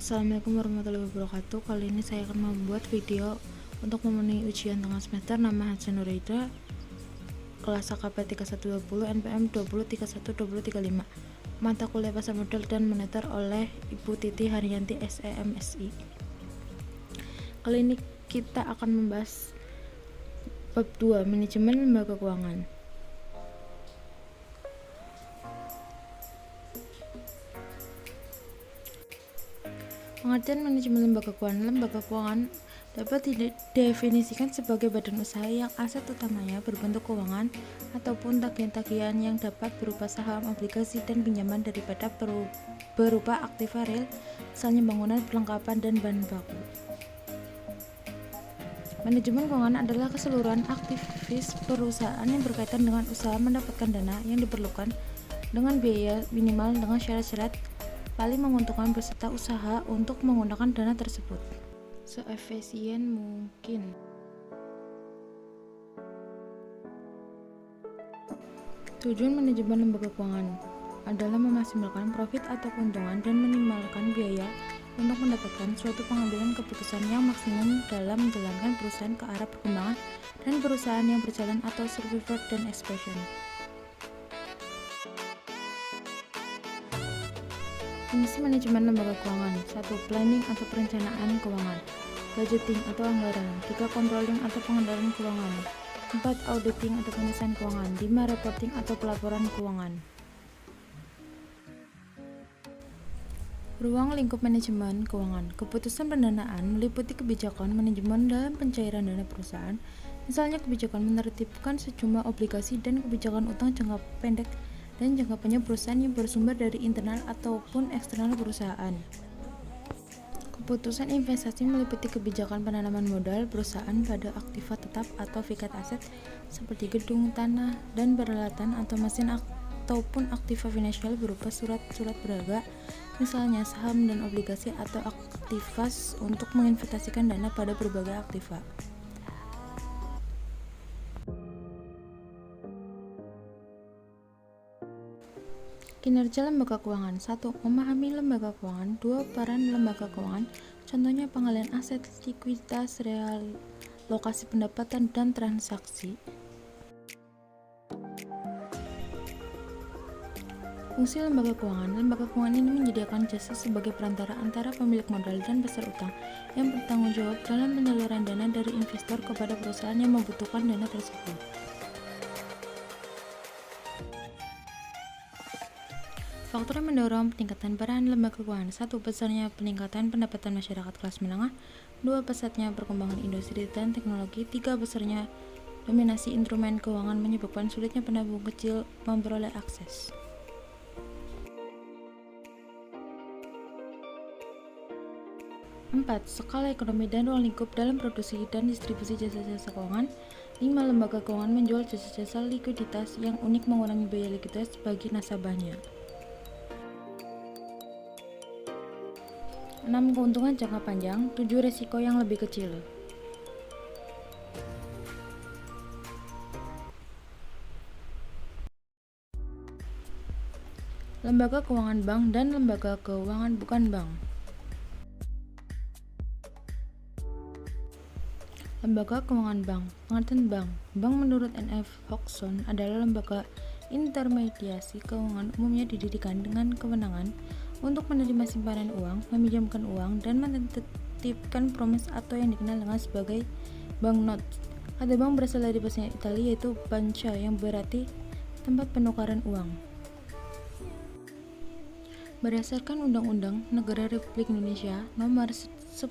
Assalamualaikum warahmatullahi wabarakatuh. Kali ini saya akan membuat video untuk memenuhi ujian tengah semester. Nama Hansa Nuraida, kelas AKP 3120, NPM 20312035. Mata kuliah pasar modal dan moneter oleh Ibu Titi Haryanti SEMSI. Kali ini kita akan membahas bab 2, manajemen lembaga keuangan. Pengertian manajemen lembaga keuangan. Lembaga keuangan dapat didefinisikan sebagai badan usaha yang aset utamanya berbentuk keuangan ataupun tagihan-tagihan yang dapat berupa saham, obligasi, dan pinjaman daripada berupa aktiva real, misalnya bangunan, perlengkapan, dan bahan baku. Manajemen keuangan adalah keseluruhan aktivitas perusahaan yang berkaitan dengan usaha mendapatkan dana yang diperlukan dengan biaya minimal dengan syarat-syarat paling menguntungkan peserta usaha untuk menggunakan dana tersebut seefisien mungkin. Tujuan manajemen lembaga keuangan adalah memaksimalkan profit atau keuntungan dan meminimalkan biaya untuk mendapatkan suatu pengambilan keputusan yang maksimum dalam menjalankan perusahaan ke arah perkembangan dan perusahaan yang berjalan atau survival dan expansion. Fungsi manajemen lembaga keuangan: 1. Planning atau perencanaan keuangan, budgeting atau anggaran, 3. Controlling atau pengendalian keuangan, 4. Auditing atau pemeriksaan keuangan, 5. Reporting atau pelaporan keuangan. Ruang lingkup manajemen keuangan. Keputusan pendanaan meliputi kebijakan manajemen dalam pencairan dana perusahaan, misalnya kebijakan menertibkan sejumlah obligasi dan kebijakan utang jangka pendek dan jangka panjang perusahaan yang bersumber dari internal ataupun eksternal perusahaan. Keputusan investasi meliputi kebijakan penanaman modal perusahaan pada aktiva tetap atau fiksat aset seperti gedung, tanah, dan peralatan atau mesin ataupun aktiva finansial berupa surat-surat berharga, misalnya saham dan obligasi, atau aktivas untuk menginvestasikan dana pada berbagai aktiva. Kinerja lembaga keuangan. 1. Memahami lembaga keuangan. 2. Peran lembaga keuangan, contohnya pengalihan aset, likuiditas, realokasi pendapatan, dan transaksi. Fungsi lembaga keuangan. Lembaga keuangan ini menyediakan jasa sebagai perantara antara pemilik modal dan pasar utang yang bertanggung jawab dalam penyaluran dana dari investor kepada perusahaan yang membutuhkan dana tersebut. Faktor yang mendorong peningkatan peran lembaga keuangan: 1. Besarnya peningkatan pendapatan masyarakat kelas menengah, 2. Pesatnya perkembangan industri dan teknologi, 3. Besarnya dominasi instrumen keuangan menyebabkan sulitnya penabung kecil memperoleh akses. 4. Skala ekonomi dan ruang lingkup dalam produksi dan distribusi jasa-jasa keuangan. 5. Lembaga keuangan menjual jasa-jasa likuiditas yang unik mengurangi biaya likuiditas bagi nasabahnya. 6. Keuntungan jangka panjang. 7. Resiko yang lebih kecil. Lembaga keuangan bank dan lembaga keuangan bukan bank. Lembaga keuangan bank. Pengertian bank. Bank menurut N.F. Hodgson adalah lembaga intermediasi keuangan umumnya didirikan dengan kewenangan untuk menerima simpanan uang, meminjamkan uang, dan menetapkan promis atau yang dikenal dengan sebagai banknote. Kata bank berasal dari bahasa Italia yaitu banca yang berarti tempat penukaran uang. Berdasarkan Undang-Undang Negara Republik Indonesia Nomor 10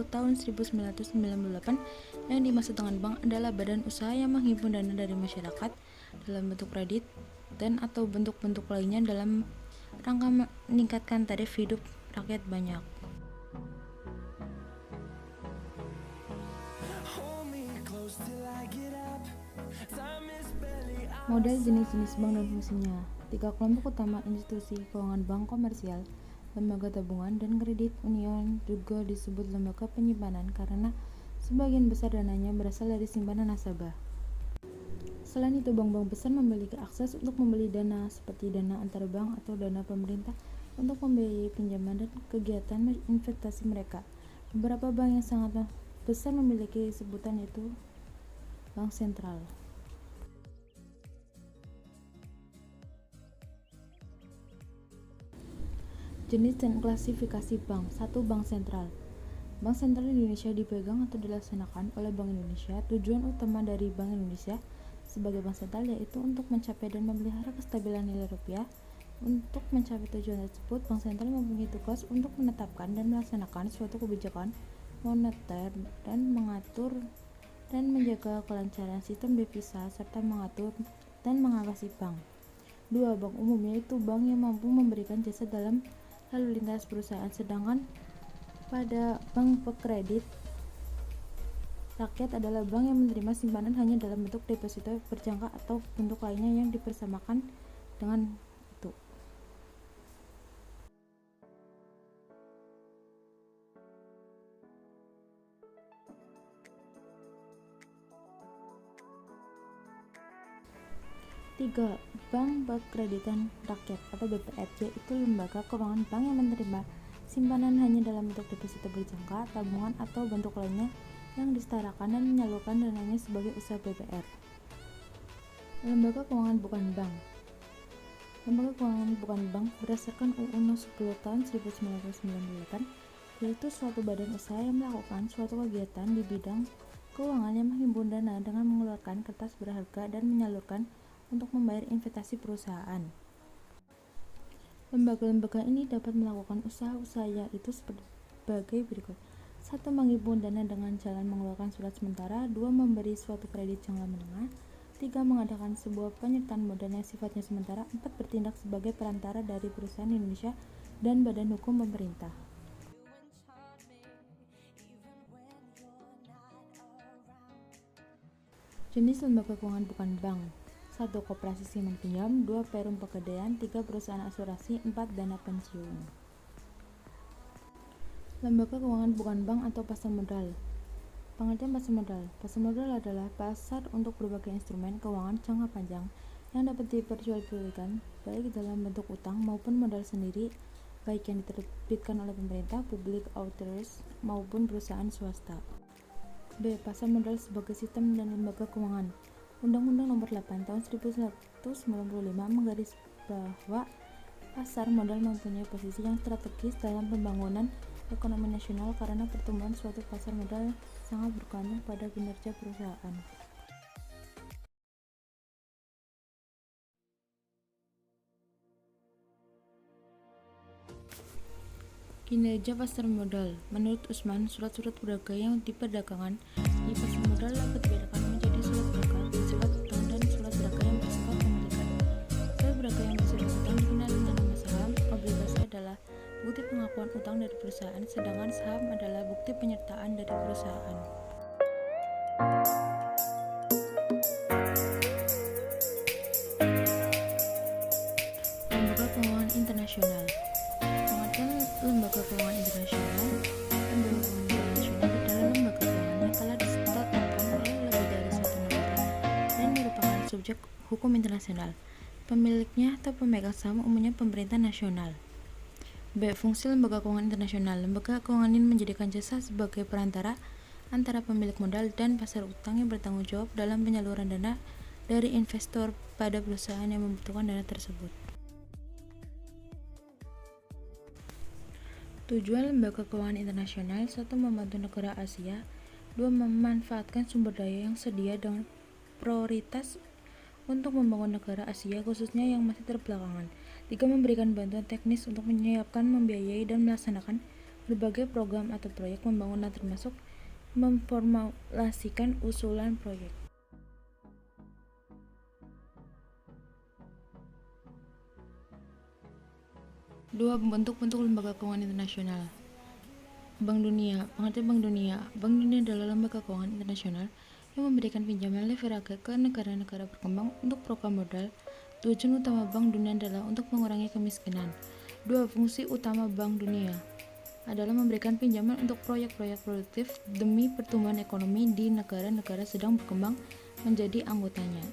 Tahun 1998, yang dimaksud dengan bank adalah badan usaha yang menghimpun dana dari masyarakat dalam bentuk kredit dan atau bentuk-bentuk lainnya dalam rangka meningkatkan taraf hidup rakyat banyak. Model, jenis-jenis bank dan fungsinya. 3 kelompok utama institusi keuangan: bank komersial, lembaga tabungan, dan kredit union, juga disebut lembaga penyimpanan karena sebagian besar dananya berasal dari simpanan nasabah. Selain itu, bank-bank besar memiliki akses untuk membeli dana seperti dana antar bank atau dana pemerintah untuk membiayai pinjaman dan kegiatan investasi mereka. Beberapa bank yang sangat besar memiliki sebutan yaitu bank sentral. Jenis dan klasifikasi bank. 1. Bank sentral. Bank sentral Indonesia dipegang atau dilaksanakan oleh Bank Indonesia. Tujuan utama dari Bank Indonesia sebagai bank sentral yaitu untuk mencapai dan memelihara kestabilan nilai rupiah. Untuk mencapai tujuan tersebut, bank sentral mempunyai tugas untuk menetapkan dan melaksanakan suatu kebijakan moneter dan mengatur dan menjaga kelancaran sistem devisa serta mengatur dan mengawasi bank. 2. Bank umum, yaitu bank yang mampu memberikan jasa dalam lalu lintas perusahaan, sedangkan pada bank pekredit rakyat adalah bank yang menerima simpanan hanya dalam bentuk deposito berjangka atau bentuk lainnya yang dipersamakan dengan itu. Tiga, Bank Pemkreditan Rakyat atau BPRJ itu lembaga keuangan bank yang menerima simpanan hanya dalam bentuk deposito berjangka, tabungan atau bentuk lainnya yang disetarakan dan menyalurkan dananya sebagai usaha BPR. Lembaga keuangan bukan bank. Lembaga keuangan bukan bank berdasarkan UU No. 10 tahun 1998 yaitu suatu badan usaha yang melakukan suatu kegiatan di bidang keuangan yang menghimpun dana dengan mengeluarkan kertas berharga dan menyalurkan untuk membayar investasi perusahaan. Lembaga-lembaga ini dapat melakukan usaha-usaha yaitu sebagai berikut. 1. Menghimpun dana dengan jalan mengeluarkan surat sementara. 2. Memberi suatu kredit jangka menengah. 3. Mengadakan sebuah penyertaan modal yang sifatnya sementara. 4. Bertindak sebagai perantara dari perusahaan Indonesia dan badan hukum pemerintah. Jenis lembaga keuangan bukan bank. 1. Koperasi simpan pinjam. 2. Perum pegadaian. 3. Perusahaan asuransi. 4. Dana pensiun. Lembaga keuangan bukan bank atau pasar modal. Pengertian pasar modal. Pasar modal adalah pasar untuk berbagai instrumen keuangan jangka panjang yang dapat diperjualbelikan baik dalam bentuk utang maupun modal sendiri, baik yang diterbitkan oleh pemerintah, public authorities maupun perusahaan swasta. B. Pasar modal sebagai sistem dan lembaga keuangan. Undang-Undang Nomor 8 Tahun 1995 menggarisbawahi pasar modal mempunyai posisi yang strategis dalam pembangunan ekonomi nasional karena pertumbuhan suatu pasar modal sangat bergantung pada kinerja perusahaan. Kinerja pasar modal. Menurut Usman, surat-surat berharga yang diperdagangkan di pasar modal dapat dibedakan menjadi surat berharga bersifat utang dan surat berharga yang bersifat pemilikan. Surat berharga yang bersifat utang dikenal dengan nama saham. Obligasi adalah bukti pengakuan utang dari perusahaan, sedangkan saham adalah bukti penyertaan dari perusahaan. Lembaga keuangan internasional. Pengertian lembaga keuangan internasional. Lembaga keuangan internasional adalah lembaga keuangan yang telah ditetapkan oleh lebih dari satu negara dan merupakan subjek hukum internasional. Pemiliknya atau pemegang saham umumnya pemerintah nasional. B. Fungsi lembaga keuangan internasional. Lembaga keuangan ini menjadikan jasa sebagai perantara antara pemilik modal dan pasar utang yang bertanggung jawab dalam penyaluran dana dari investor pada perusahaan yang membutuhkan dana tersebut. Tujuan lembaga keuangan internasional. 1. Membantu negara Asia. 2. Memanfaatkan sumber daya yang sedia dengan prioritas untuk membangun negara Asia khususnya yang masih terbelakangan. 3. Memberikan bantuan teknis untuk menyiapkan, membiayai, dan melaksanakan berbagai program atau proyek pembangunan termasuk memformulasikan usulan proyek. Dua, bentuk-bentuk lembaga keuangan internasional. Bank Dunia. Pengertian Bank Dunia. Bank Dunia adalah lembaga keuangan internasional yang memberikan pinjaman leverage ke negara-negara berkembang untuk program modal. Tujuan utama Bank Dunia adalah untuk mengurangi kemiskinan. 2. Fungsi utama Bank Dunia adalah memberikan pinjaman untuk proyek-proyek produktif demi pertumbuhan ekonomi di negara-negara sedang berkembang menjadi anggotanya.